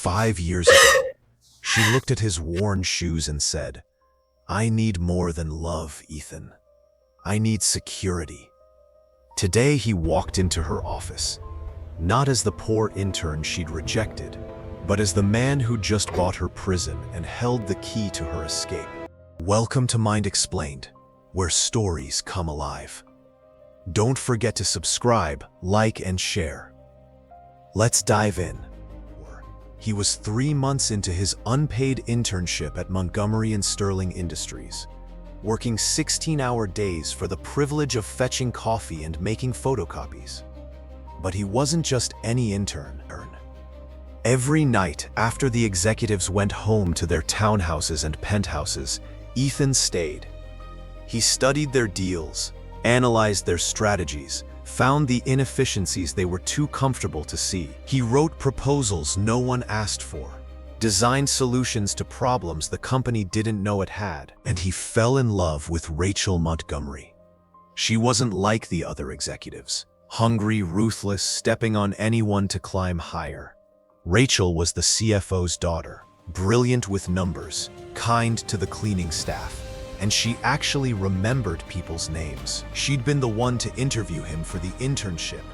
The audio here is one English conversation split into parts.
5 years ago, she looked at his worn shoes and said, "I need more than love, Ethan. I need security." Today he walked into her office, not as the poor intern she'd rejected, but as the man who just bought her prison and held the key to her escape. Welcome to Mind Explained, where stories come alive. Don't forget to subscribe, like, and share. Let's dive in. He was 3 months into his unpaid internship at Montgomery and Sterling Industries, working 16-hour days for the privilege of fetching coffee and making photocopies. But he wasn't just any intern. Every night after the executives went home to their townhouses and penthouses, Ethan stayed. He studied their deals, analyzed their strategies, found the inefficiencies they were too comfortable to see. He wrote proposals no one asked for, designed solutions to problems the company didn't know it had, and he fell in love with Rachel Montgomery. She wasn't like the other executives, hungry, ruthless, stepping on anyone to climb higher. Rachel was the CFO's daughter, brilliant with numbers, kind to the cleaning staff, and she actually remembered people's names. She'd been the one to interview him for the internship,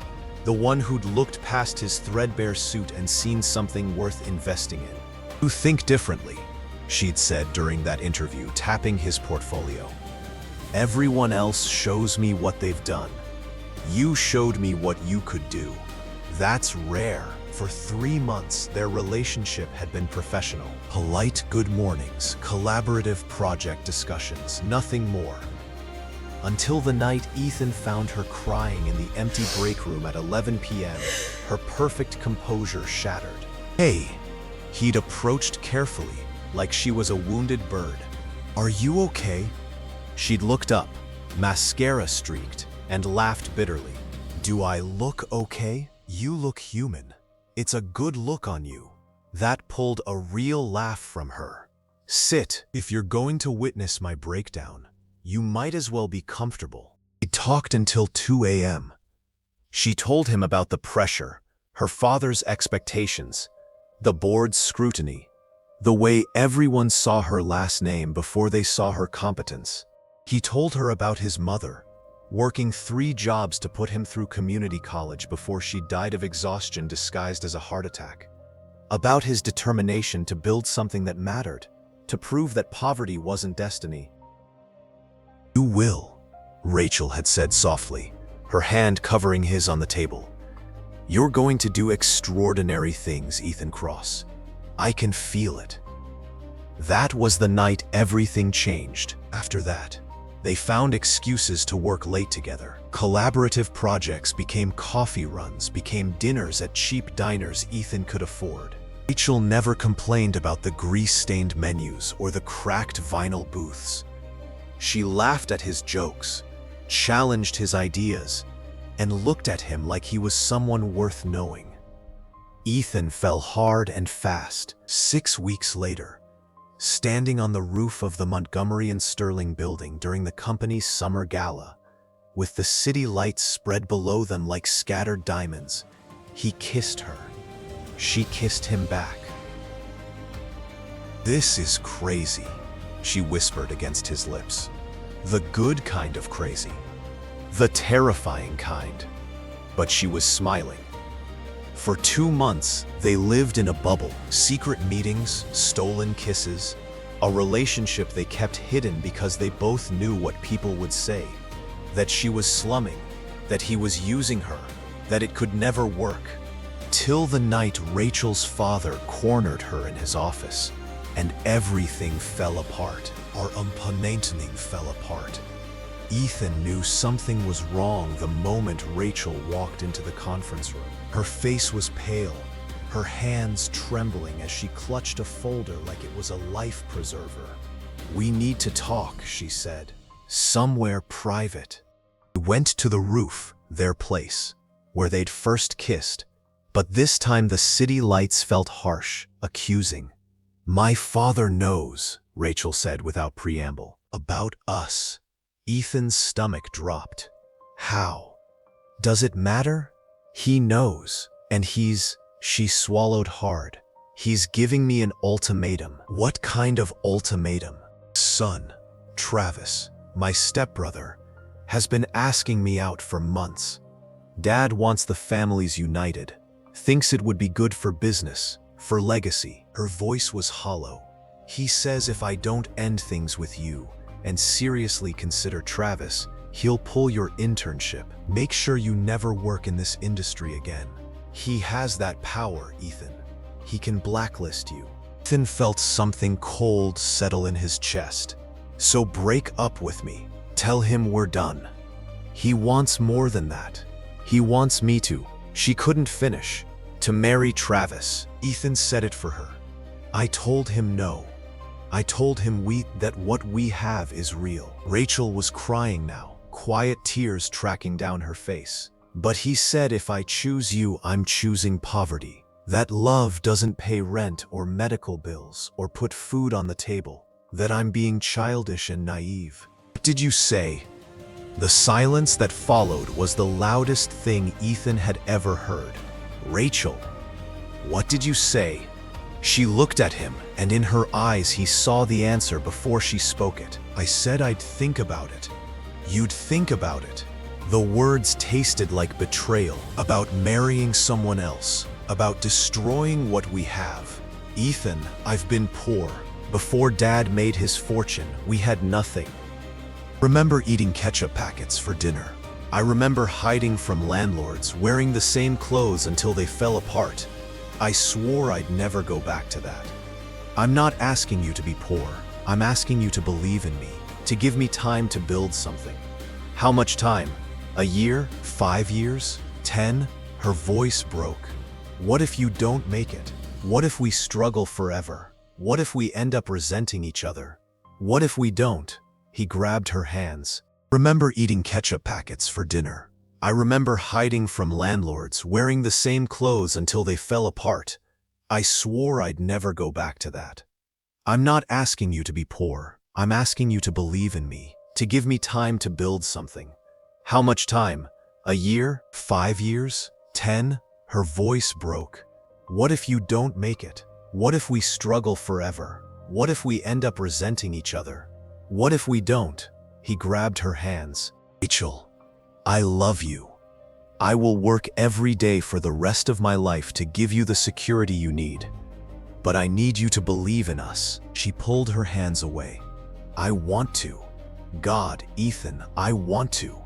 the one who'd looked past his threadbare suit and seen something worth investing in. "You think differently," she'd said during that interview, tapping his portfolio. "Everyone else shows me what they've done. You showed me what you could do. That's rare." For 3 months, their relationship had been professional. Polite good mornings, collaborative project discussions, nothing more. Until the night Ethan found her crying in the empty break room at 11 p.m., her perfect composure shattered. "Hey," he'd approached carefully, like she was a wounded bird. "Are you okay?" She'd looked up, mascara streaked, and laughed bitterly. "Do I look okay? You look human. It's a good look on you." That pulled a real laugh from her. "Sit. If you're going to witness my breakdown, you might as well be comfortable." They talked until 2 a.m. She told him about the pressure, her father's expectations, the board's scrutiny, the way everyone saw her last name before they saw her competence. He told her about his mother, working 3 jobs to put him through community college before she died of exhaustion disguised as a heart attack. About his determination to build something that mattered, to prove that poverty wasn't destiny. "You will," Rachel had said softly, her hand covering his on the table. "You're going to do extraordinary things, Ethan Cross. I can feel it." That was the night everything changed. After that, they found excuses to work late together. Collaborative projects became coffee runs, became dinners at cheap diners Ethan could afford. Rachel never complained about the grease-stained menus or the cracked vinyl booths. She laughed at his jokes, challenged his ideas, and looked at him like he was someone worth knowing. Ethan fell hard and fast. 6 weeks later, standing on the roof of the Montgomery and Sterling building during the company's summer gala, with the city lights spread below them like scattered diamonds, he kissed her. She kissed him back. "This is crazy," she whispered against his lips. "The good kind of crazy. The terrifying kind." But she was smiling. For 2 months, they lived in a bubble. Secret meetings, stolen kisses, a relationship they kept hidden because they both knew what people would say. That she was slumming, that he was using her, that it could never work. Till the night Rachel's father cornered her in his office, and everything fell apart. Our umpanentning fell apart. Ethan knew something was wrong the moment Rachel walked into the conference room. Her face was pale, her hands trembling as she clutched a folder like it was a life preserver. "We need to talk," she said. "Somewhere private." They went to the roof, their place, where they'd first kissed, but this time the city lights felt harsh, accusing. "My father knows," Rachel said without preamble, "about us." Ethan's stomach dropped. "How? Does it matter?" "He knows, and she swallowed hard. He's giving me an ultimatum. What kind of ultimatum? Son, Travis, my stepbrother, has been asking me out for months. Dad wants the families united, thinks it would be good for business, for legacy. Her voice was hollow. He says if I don't end things with you and seriously consider Travis, he'll pull your internship. Make sure you never work in this industry again. He has that power, Ethan. He can blacklist you. Ethan felt something cold settle in his chest. So break up with me. Tell him we're done. He wants more than that. He wants me to. She couldn't finish. To marry Travis. Ethan said it for her. I told him no. I told him that what we have is real. Rachel was crying now, quiet tears tracking down her face. But he said if I choose you, I'm choosing poverty. That love doesn't pay rent or medical bills or put food on the table. That I'm being childish and naive. What did you say? The silence that followed was the loudest thing Ethan had ever heard. Rachel, what did you say? She looked at him, and in her eyes he saw the answer before she spoke it. I said I'd think about it. You'd think about it. The words tasted like betrayal, about marrying someone else, about destroying what we have. Ethan, I've been poor. Before Dad made his fortune, we had nothing. Remember eating ketchup packets for dinner. I remember hiding from landlords, wearing the same clothes until they fell apart. I swore I'd never go back to that. I'm not asking you to be poor. I'm asking you to believe in me, to give me time to build something. How much time? A year? 5 years? 10? Her voice broke. What if you don't make it? What if we struggle forever? What if we end up resenting each other? What if we don't? He grabbed her hands. Remember eating ketchup packets for dinner. I remember hiding from landlords, wearing the same clothes until they fell apart. I swore I'd never go back to that. I'm not asking you to be poor. I'm asking you to believe in me, to give me time to build something. How much time? A year? 5 years? 10? Her voice broke. What if you don't make it? What if we struggle forever? What if we end up resenting each other? What if we don't? He grabbed her hands. Rachel, I love you. I will work every day for the rest of my life to give you the security you need. But I need you to believe in us. She pulled her hands away. I want to. God, Ethan, I want to.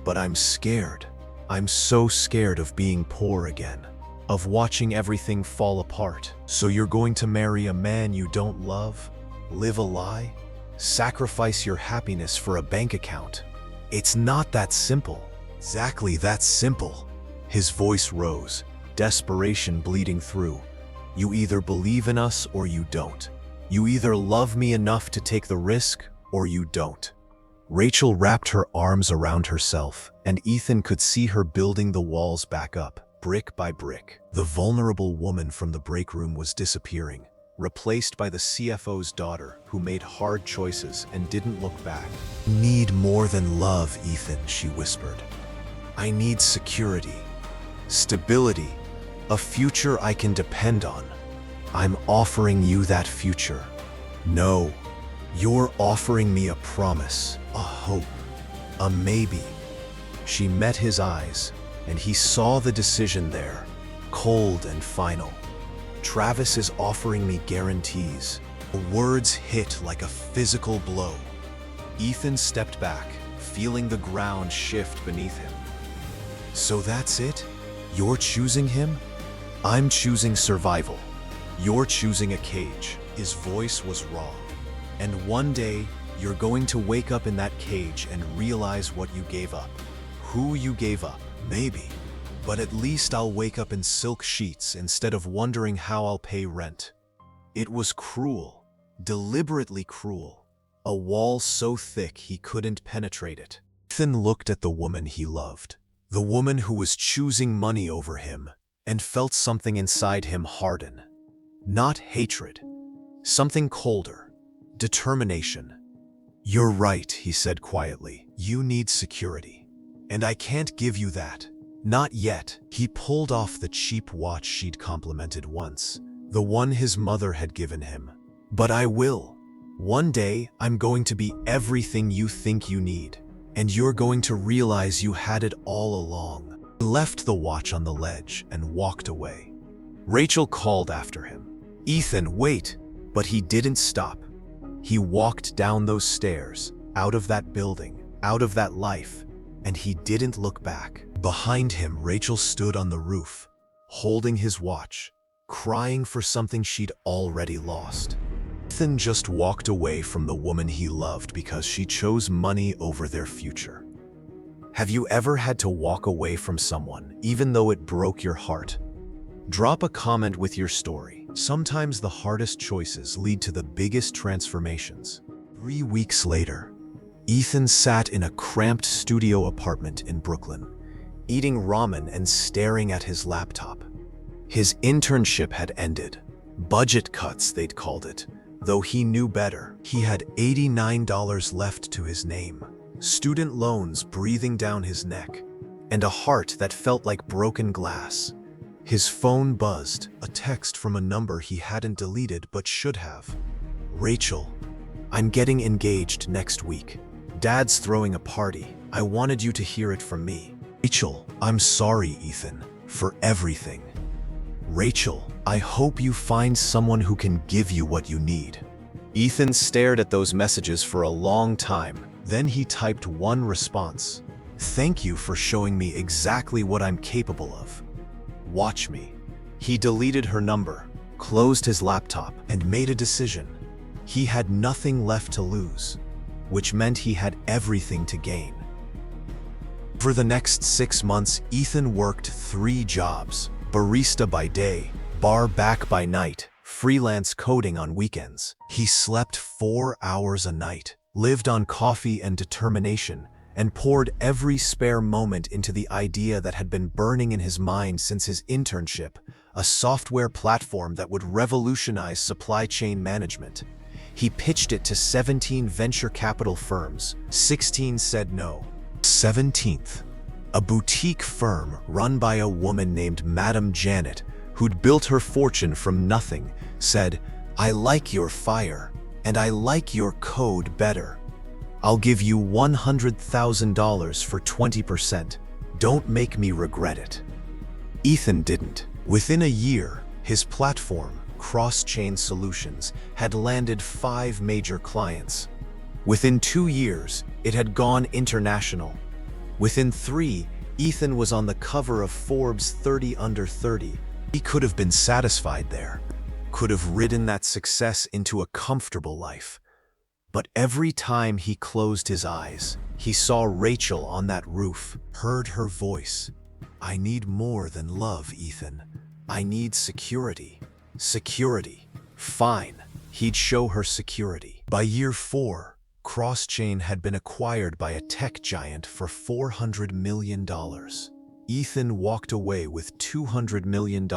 But I'm scared. I'm so scared of being poor again. Of watching everything fall apart. So you're going to marry a man you don't love? Live a lie? Sacrifice your happiness for a bank account? It's not that simple. Exactly that simple. His voice rose, desperation bleeding through. You either believe in us or you don't. You either love me enough to take the risk or you don't. Rachel wrapped her arms around herself, and Ethan could see her building the walls back up, brick by brick. The vulnerable woman from the break room was disappearing, replaced by the CFO's daughter who made hard choices and didn't look back. Need more than love, Ethan, she whispered. I need security, stability, a future I can depend on. I'm offering you that future. No, you're offering me a promise, a hope, a maybe. She met his eyes, and he saw the decision there, cold and final. Travis is offering me guarantees. The words hit like a physical blow. Ethan stepped back, feeling the ground shift beneath him. So that's it? You're choosing him? I'm choosing survival. You're choosing a cage. His voice was raw. And one day, you're going to wake up in that cage and realize what you gave up. Who you gave up, maybe. But at least I'll wake up in silk sheets instead of wondering how I'll pay rent. It was cruel, deliberately cruel. A wall so thick he couldn't penetrate it. Ethan looked at the woman he loved. The woman who was choosing money over him, and felt something inside him harden. Not hatred, something colder, determination. You're right, he said quietly. You need security. And I can't give you that. Not yet. He pulled off the cheap watch she'd complimented once, the one his mother had given him. But I will. One day, I'm going to be everything you think you need, and you're going to realize you had it all along. He left the watch on the ledge and walked away. Rachel called after him. Ethan, wait! But he didn't stop. He walked down those stairs, out of that building, out of that life, and he didn't look back. Behind him, Rachel stood on the roof, holding his watch, crying for something she'd already lost. Ethan just walked away from the woman he loved because she chose money over their future. Have you ever had to walk away from someone, even though it broke your heart? Drop a comment with your story. Sometimes the hardest choices lead to the biggest transformations. 3 weeks later, Ethan sat in a cramped studio apartment in Brooklyn, eating ramen and staring at his laptop. His internship had ended. Budget cuts, they'd called it. Though he knew better, he had $89 left to his name, student loans breathing down his neck, and a heart that felt like broken glass. His phone buzzed, a text from a number he hadn't deleted but should have. Rachel, I'm getting engaged next week. Dad's throwing a party. I wanted you to hear it from me. Rachel, I'm sorry, Ethan, for everything. Rachel, I hope you find someone who can give you what you need. Ethan stared at those messages for a long time. Then he typed one response. Thank you for showing me exactly what I'm capable of. Watch me. He deleted her number, closed his laptop, and made a decision. He had nothing left to lose, which meant he had everything to gain. For the next 6 months, Ethan worked 3 jobs: barista by day, bar back by night, freelance coding on weekends. He slept 4 hours a night, lived on coffee and determination, and poured every spare moment into the idea that had been burning in his mind since his internship, a software platform that would revolutionize supply chain management. He pitched it to 17 venture capital firms. 16 said no. 17th, a boutique firm run by a woman named Madame Janet, who'd built her fortune from nothing, said, I like your fire, and I like your code better. I'll give you $100,000 for 20%. Don't make me regret it. Ethan didn't. Within a year, his platform, Cross-Chain Solutions, had landed 5 major clients. Within 2 years, it had gone international. Within 3, Ethan was on the cover of Forbes 30 Under 30. He could have been satisfied there, could have ridden that success into a comfortable life. But every time he closed his eyes, he saw Rachel on that roof, heard her voice. I need more than love, Ethan. I need security. Security. Fine. He'd show her security. By year 4, Cross-Chain had been acquired by a tech giant for $400 million. Ethan walked away with $200 million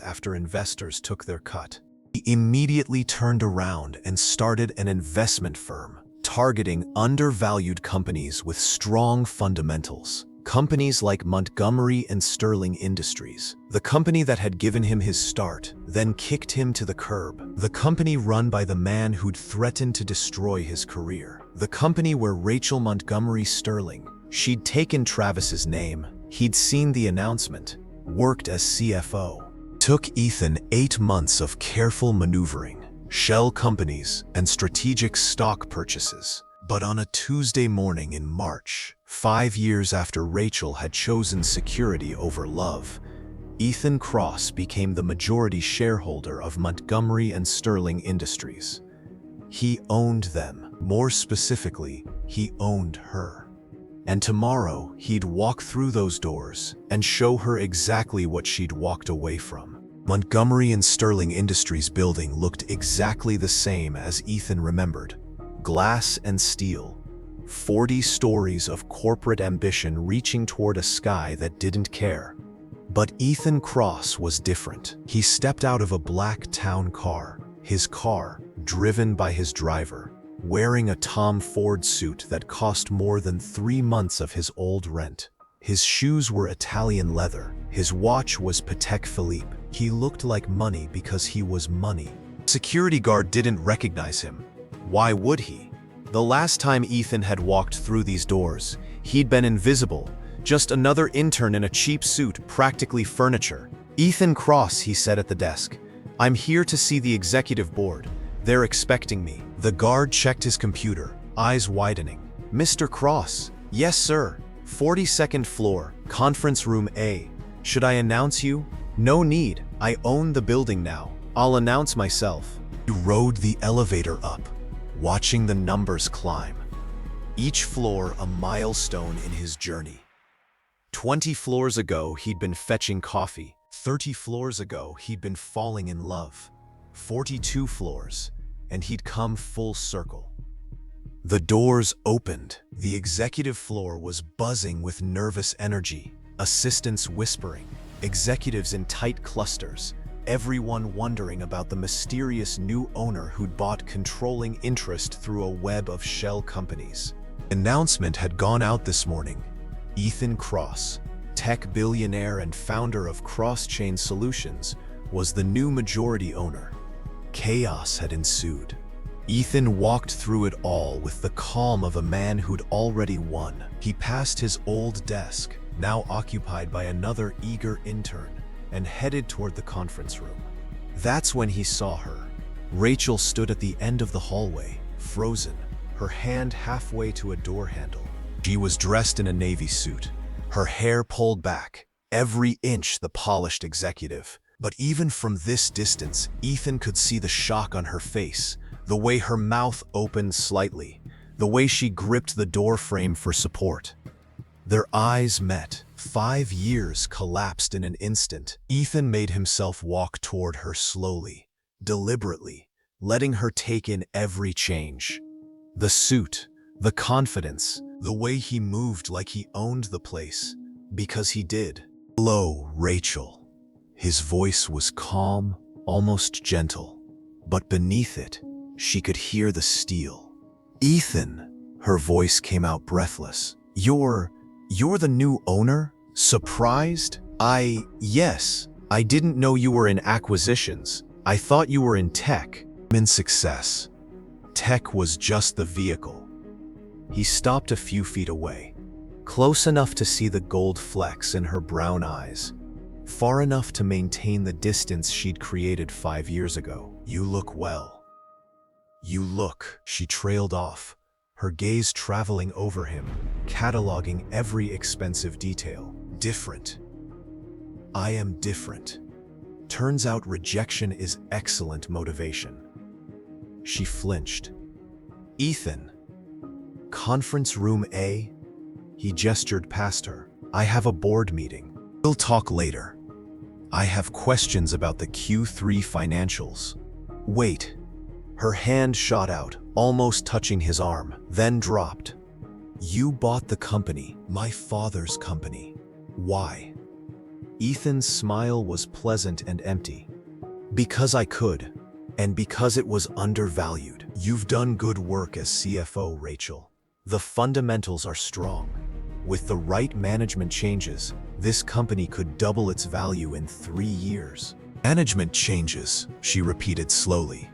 after investors took their cut. He immediately turned around and started an investment firm, targeting undervalued companies with strong fundamentals. Companies like Montgomery and Sterling Industries, the company that had given him his start, then kicked him to the curb. The company run by the man who'd threatened to destroy his career. The company where Rachel Montgomery Sterling, she'd taken Travis's name, he'd seen the announcement, worked as CFO. Took Ethan 8 months of careful maneuvering, shell companies, and strategic stock purchases. But on a Tuesday morning in March, 5 years after Rachel had chosen security over love, Ethan Cross became the majority shareholder of Montgomery and Sterling Industries. He owned them. More specifically, he owned her. And tomorrow, he'd walk through those doors and show her exactly what she'd walked away from. Montgomery and Sterling Industries building looked exactly the same as Ethan remembered. Glass and steel. 40 stories of corporate ambition reaching toward a sky that didn't care. But Ethan Cross was different. He stepped out of a black town car, his car driven by his driver, wearing a Tom Ford suit that cost more than 3 months of his old rent. His shoes were Italian leather. His watch was Patek Philippe. He looked like money because he was money. Security guard didn't recognize him. Why would he? The last time Ethan had walked through these doors, he'd been invisible, just another intern in a cheap suit, practically furniture. "Ethan Cross," he said at the desk. "I'm here to see the executive board. They're expecting me." The guard checked his computer, eyes widening. "Mr. Cross." "Yes, sir. 42nd floor, conference room A. Should I announce you?" "No need. I own the building now. I'll announce myself." He rode the elevator up, watching the numbers climb. Each floor a milestone in his journey. 20 floors ago, he'd been fetching coffee. 30 floors ago, he'd been falling in love. 42 floors, and he'd come full circle. The doors opened. The executive floor was buzzing with nervous energy, assistants whispering, executives in tight clusters, everyone wondering about the mysterious new owner who'd bought controlling interest through a web of shell companies. Announcement had gone out this morning. Ethan Cross, tech billionaire and founder of Cross-Chain Solutions, was the new majority owner. Chaos had ensued. Ethan walked through it all with the calm of a man who'd already won. He passed his old desk, now occupied by another eager intern, and headed toward the conference room. That's when he saw her. Rachel stood at the end of the hallway, frozen, her hand halfway to a door handle. She was dressed in a navy suit, her hair pulled back, every inch the polished executive. But even from this distance, Ethan could see the shock on her face, the way her mouth opened slightly, the way she gripped the door frame for support. Their eyes met. 5 years collapsed in an instant. Ethan made himself walk toward her slowly, deliberately, letting her take in every change. The suit, the confidence, the way he moved like he owned the place, because he did. "Hello, Rachel." His voice was calm, almost gentle, but beneath it, she could hear the steel. "Ethan," her voice came out breathless. You're the new owner? Surprised?" Yes. I didn't know you were in acquisitions. I thought you were in tech." "In success. Tech was just the vehicle." He stopped a few feet away, close enough to see the gold flecks in her brown eyes, far enough to maintain the distance she'd created 5 years ago. "You look well." "You look," she trailed off, her gaze traveling over him, cataloging every expensive detail. "Different. I am different. Turns out rejection is excellent motivation." She flinched. "Ethan." "Conference room A?" He gestured past her. "I have a board meeting. We'll talk later. I have questions about the Q3 financials." "Wait." Her hand shot out, almost touching his arm, then dropped. "You bought the company, my father's company. Why?" Ethan's smile was pleasant and empty. "Because I could, and because it was undervalued." "You've done good work as CFO, Rachel. The fundamentals are strong. With the right management changes, this company could double its value in 3 years." "Management changes," she repeated slowly.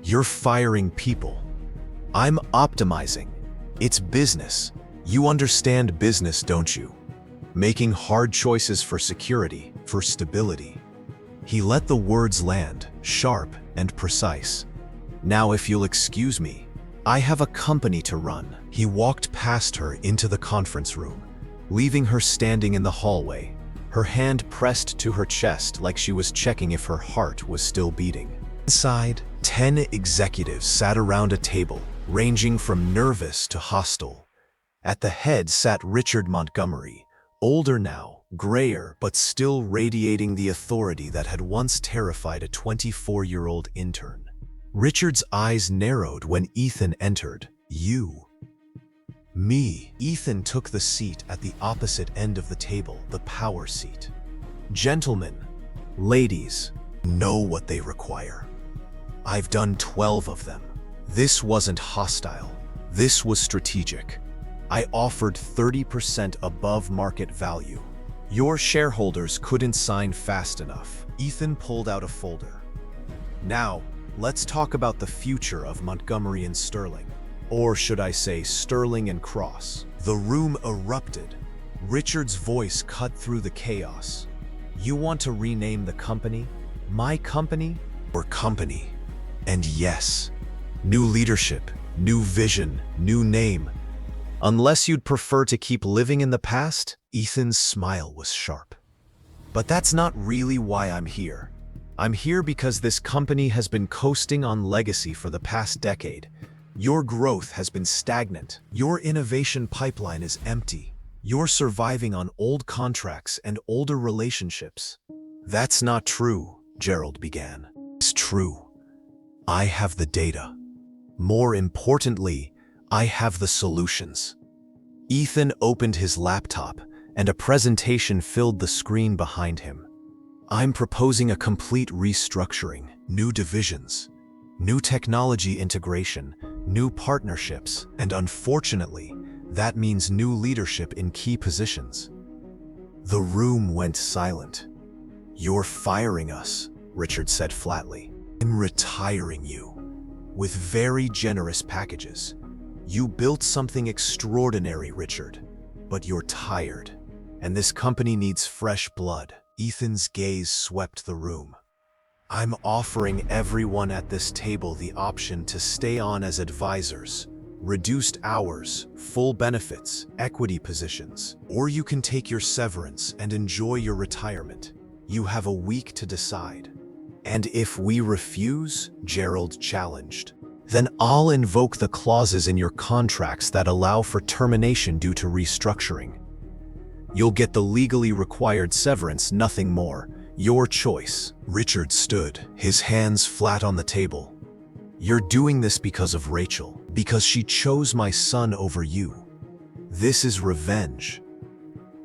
"You're firing people. I'm optimizing. It's business. You understand business, don't you? Making hard choices for security, for stability." He let the words land, sharp and precise. "Now, if you'll excuse me, I have a company to run." He walked past her into the conference room, leaving her standing in the hallway, her hand pressed to her chest like she was checking if her heart was still beating. Inside, 10 executives sat around a table, ranging from nervous to hostile. At the head sat Richard Montgomery, older now, grayer, but still radiating the authority that had once terrified a 24-year-old intern. Richard's eyes narrowed when Ethan entered. "You." "Me." Ethan took the seat at the opposite end of the table, the power seat. "Gentlemen, ladies, know what they require. I've done 12 of them. This wasn't hostile. This was strategic. I offered 30% above market value. Your shareholders couldn't sign fast enough. Ethan pulled out a folder. Now, let's talk about the future of Montgomery and Sterling. Or should I say Sterling and Cross. The room erupted. Richard's voice cut through the chaos. You want to rename the company? My company? Or company? And yes, new leadership, new vision, new name. Unless you'd prefer to keep living in the past? Ethan's smile was sharp. But that's not really why I'm here. I'm here because this company has been coasting on legacy for the past decade. Your growth has been stagnant. Your innovation pipeline is empty. You're surviving on old contracts and older relationships. That's not true, Gerald began. It's true. I have the data. More importantly, I have the solutions. Ethan opened his laptop, and a presentation filled the screen behind him. I'm proposing a complete restructuring, new divisions, new technology integration, new partnerships, and unfortunately, that means new leadership in key positions. The room went silent. You're firing us, Richard said flatly. I'm retiring you, with very generous packages. You built something extraordinary, Richard, but you're tired, and this company needs fresh blood. Ethan's gaze swept the room. I'm offering everyone at this table the option to stay on as advisors, reduced hours, full benefits, equity positions, or you can take your severance and enjoy your retirement. You have a week to decide. And if we refuse, Gerald challenged, then I'll invoke the clauses in your contracts that allow for termination due to restructuring. You'll get the legally required severance, nothing more. Your choice. Richard stood, his hands flat on the table. You're doing this because of Rachel, because she chose my son over you. This is revenge.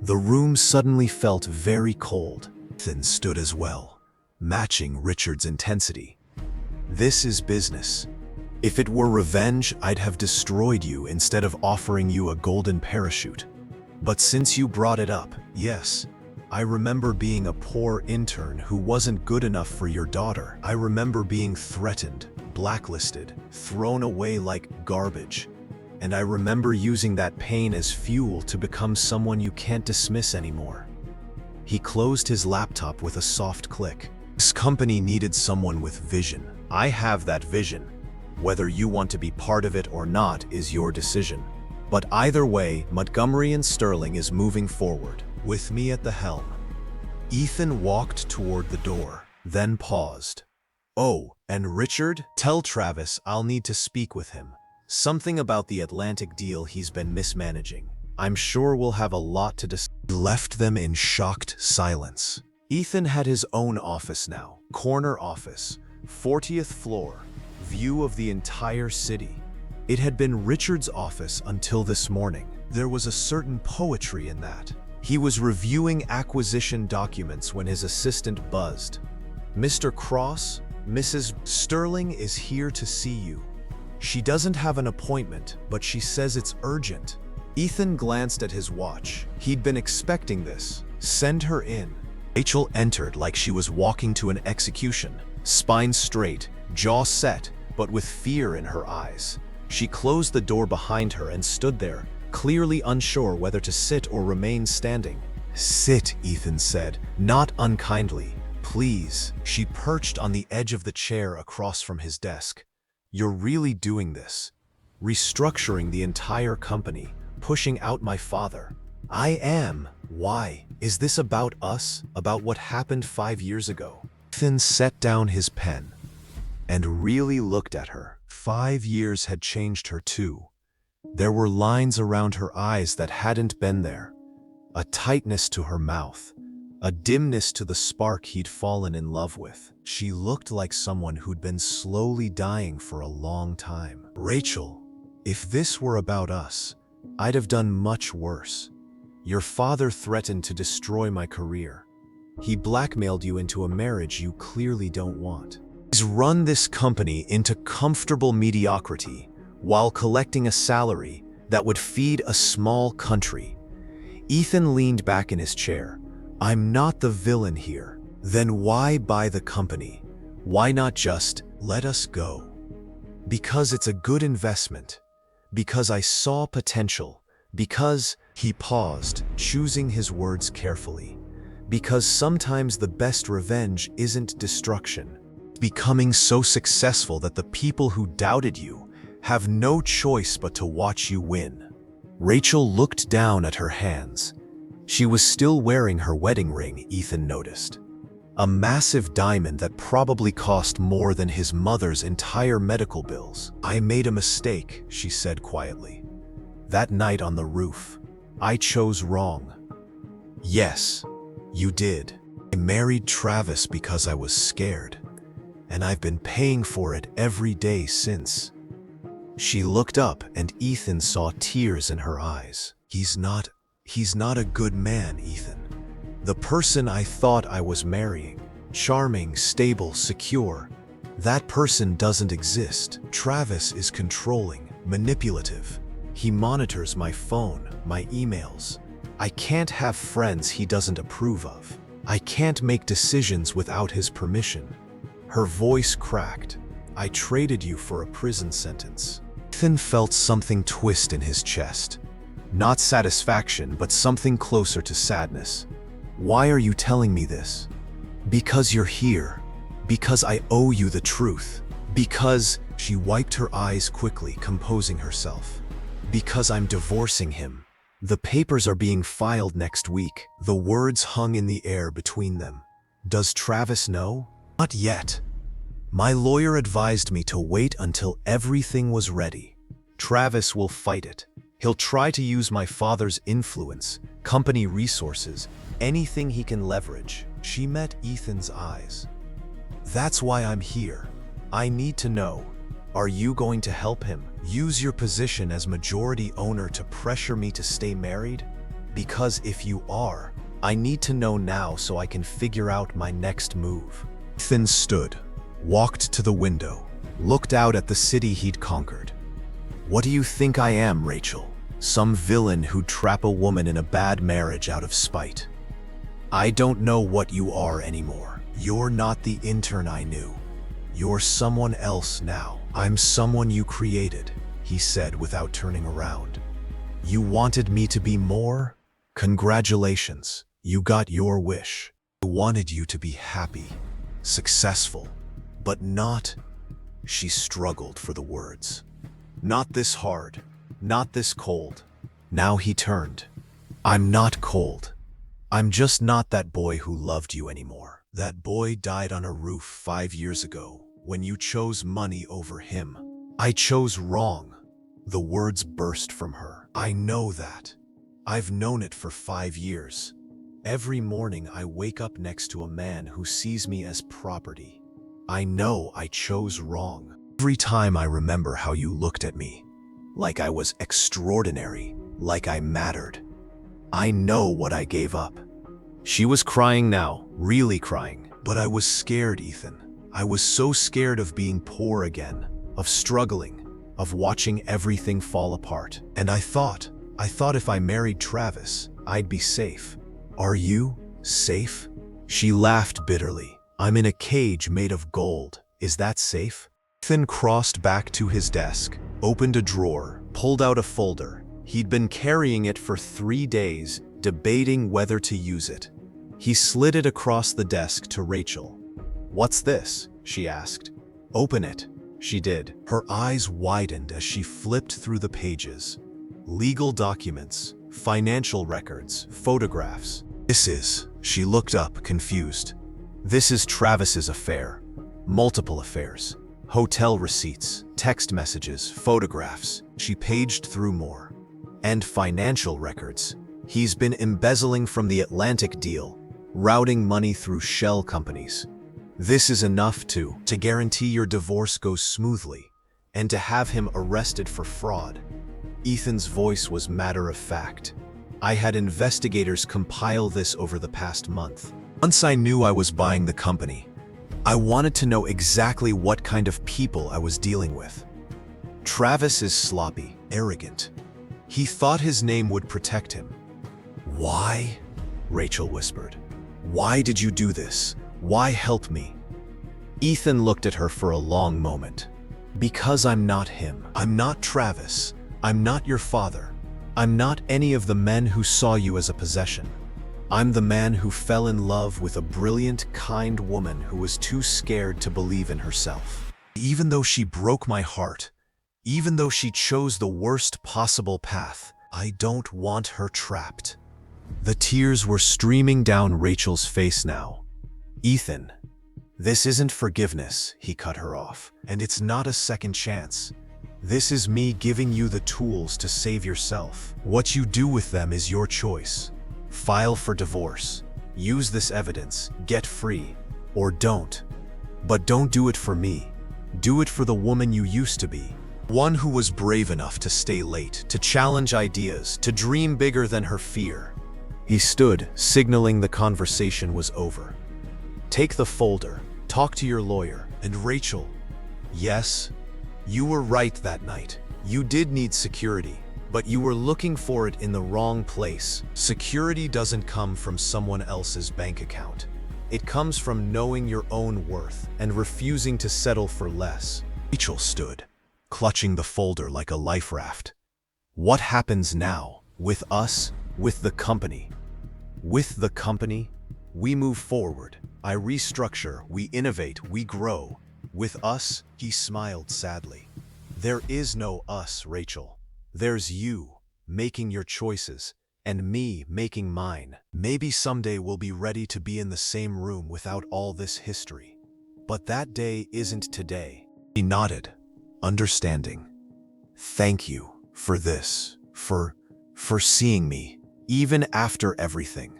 The room suddenly felt very cold. Ethan stood as well, matching Richard's intensity. This is business. If it were revenge, I'd have destroyed you instead of offering you a golden parachute. But since you brought it up, yes, I remember being a poor intern who wasn't good enough for your daughter. I remember being threatened, blacklisted, thrown away like garbage. And I remember using that pain as fuel to become someone you can't dismiss anymore. He closed his laptop with a soft click. This company needed someone with vision. I have that vision. Whether you want to be part of it or not is your decision. But either way, Montgomery and Sterling is moving forward, with me at the helm. Ethan walked toward the door, then paused. Oh, and Richard, tell Travis I'll need to speak with him. Something about the Atlantic deal he's been mismanaging. I'm sure we'll have a lot to discuss. He left them in shocked silence. Ethan had his own office now, corner office, 40th floor, view of the entire city. It had been Richard's office until this morning. There was a certain poetry in that. He was reviewing acquisition documents when his assistant buzzed. Mr. Cross, Mrs. Sterling is here to see you. She doesn't have an appointment, but she says it's urgent. Ethan glanced at his watch. He'd been expecting this. Send her in. Rachel entered like she was walking to an execution, spine straight, jaw set, but with fear in her eyes. She closed the door behind her and stood there, clearly unsure whether to sit or remain standing. Sit, Ethan said, not unkindly. Please. She perched on the edge of the chair across from his desk. You're really doing this. Restructuring the entire company, pushing out my father. I am. Why? Is this about us? About what happened 5 years ago? Ethan set down his pen and really looked at her. 5 years had changed her too. There were lines around her eyes that hadn't been there, a tightness to her mouth, a dimness to the spark he'd fallen in love with. She looked like someone who'd been slowly dying for a long time. Rachel, if this were about us, I'd have done much worse. Your father threatened to destroy my career. He blackmailed you into a marriage you clearly don't want. He's run this company into comfortable mediocrity while collecting a salary that would feed a small country. Ethan leaned back in his chair, I'm not the villain here. Then why buy the company? Why not just let us go? Because it's a good investment. Because I saw potential. Because he paused, choosing his words carefully. Because sometimes the best revenge isn't destruction. Becoming so successful that the people who doubted you have no choice but to watch you win. Rachel looked down at her hands. She was still wearing her wedding ring, Ethan noticed. A massive diamond that probably cost more than his mother's entire medical bills. I made a mistake, she said quietly. That night on the roof, I chose wrong. Yes, you did. I married Travis because I was scared, and I've been paying for it every day since. She looked up and Ethan saw tears in her eyes. He's not a good man, Ethan. The person I thought I was marrying, charming, stable, secure, that person doesn't exist. Travis is controlling, manipulative. He monitors my phone, my emails. I can't have friends he doesn't approve of. I can't make decisions without his permission. Her voice cracked. I traded you for a prison sentence. Ethan felt something twist in his chest. Not satisfaction, but something closer to sadness. Why are you telling me this? Because you're here. Because I owe you the truth. Because, she wiped her eyes quickly, composing herself. Because I'm divorcing him. The papers are being filed next week. The words hung in the air between them. Does Travis know? Not yet. My lawyer advised me to wait until everything was ready. Travis will fight it. He'll try to use my father's influence, company resources, anything he can leverage. She met Ethan's eyes. That's why I'm here. I need to know. Are you going to help him? Use your position as majority owner to pressure me to stay married? Because if you are, I need to know now so I can figure out my next move. Ethan stood, walked to the window, looked out at the city he'd conquered. What do you think I am, Rachel? Some villain who'd trap a woman in a bad marriage out of spite. I don't know what you are anymore. You're not the intern I knew. You're someone else now. I'm someone you created, he said without turning around. You wanted me to be more? Congratulations, you got your wish. I wanted you to be happy, successful, but not, she struggled for the words. Not this hard, not this cold. Now he turned. I'm not cold. I'm just not that boy who loved you anymore. That boy died on a roof 5 years ago when you chose money over him. I chose wrong. The words burst from her. I know that. I've known it for 5 years. Every morning I wake up next to a man who sees me as property. I know I chose wrong. Every time I remember how you looked at me, like I was extraordinary, like I mattered. I know what I gave up. She was crying now, really crying. But I was scared, Ethan. I was so scared of being poor again, of struggling, of watching everything fall apart. And I thought if I married Travis, I'd be safe. Are you safe? She laughed bitterly. I'm in a cage made of gold. Is that safe? Ethan crossed back to his desk, opened a drawer, pulled out a folder. He'd been carrying it for 3 days, debating whether to use it. He slid it across the desk to Rachel. What's this? She asked. Open it. She did. Her eyes widened as she flipped through the pages. Legal documents, financial records, photographs. She looked up, confused. This is Travis's affair. Multiple affairs. Hotel receipts, text messages, photographs. She paged through more. And financial records. He's been embezzling from the Atlantic deal, routing money through shell companies. This is enough to guarantee your divorce goes smoothly, and to have him arrested for fraud. Ethan's voice was matter of fact. I had investigators compile this over the past month. Once I knew I was buying the company, I wanted to know exactly what kind of people I was dealing with. Travis is sloppy, arrogant. He thought his name would protect him. Why? Rachel whispered. Why did you do this? Why help me? Ethan looked at her for a long moment. Because I'm not him. I'm not Travis. I'm not your father. I'm not any of the men who saw you as a possession. I'm the man who fell in love with a brilliant, kind woman who was too scared to believe in herself. Even though she broke my heart, even though she chose the worst possible path, I don't want her trapped. The tears were streaming down Rachel's face now. Ethan, this isn't forgiveness, he cut her off, and it's not a second chance. This is me giving you the tools to save yourself. What you do with them is your choice. File for divorce. Use this evidence. Get free. Or don't. But don't do it for me. Do it for the woman you used to be. One who was brave enough to stay late, to challenge ideas, to dream bigger than her fear. He stood, signaling the conversation was over. Take the folder. Talk to your lawyer. And Rachel, yes, you were right that night. You did need security, but you were looking for it in the wrong place. Security doesn't come from someone else's bank account. It comes from knowing your own worth and refusing to settle for less. Rachel stood, clutching the folder like a life raft. What happens now? With us? With the company? With the company? We move forward. I restructure, we innovate, we grow. With us, he smiled sadly. There is no us, Rachel. There's you, making your choices, and me making mine. Maybe someday we'll be ready to be in the same room without all this history. But that day isn't today. He nodded, understanding. Thank you for this, for seeing me, even after everything.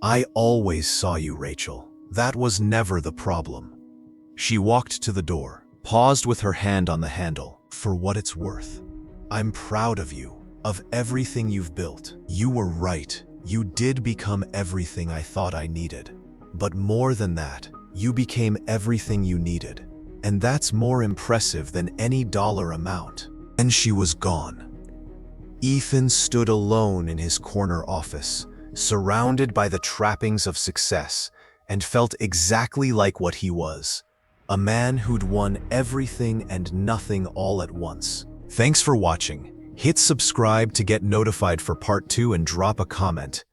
I always saw you, Rachel. That was never the problem. She walked to the door, paused with her hand on the handle. For what it's worth, I'm proud of you, of everything you've built. You were right. You did become everything I thought I needed. But more than that, you became everything you needed. And that's more impressive than any dollar amount. And she was gone. Ethan stood alone in his corner office, surrounded by the trappings of success, and felt exactly like what he was. A man who'd won everything and nothing all at once. Thanks for watching. Hit subscribe to get notified for part 2 and drop a comment.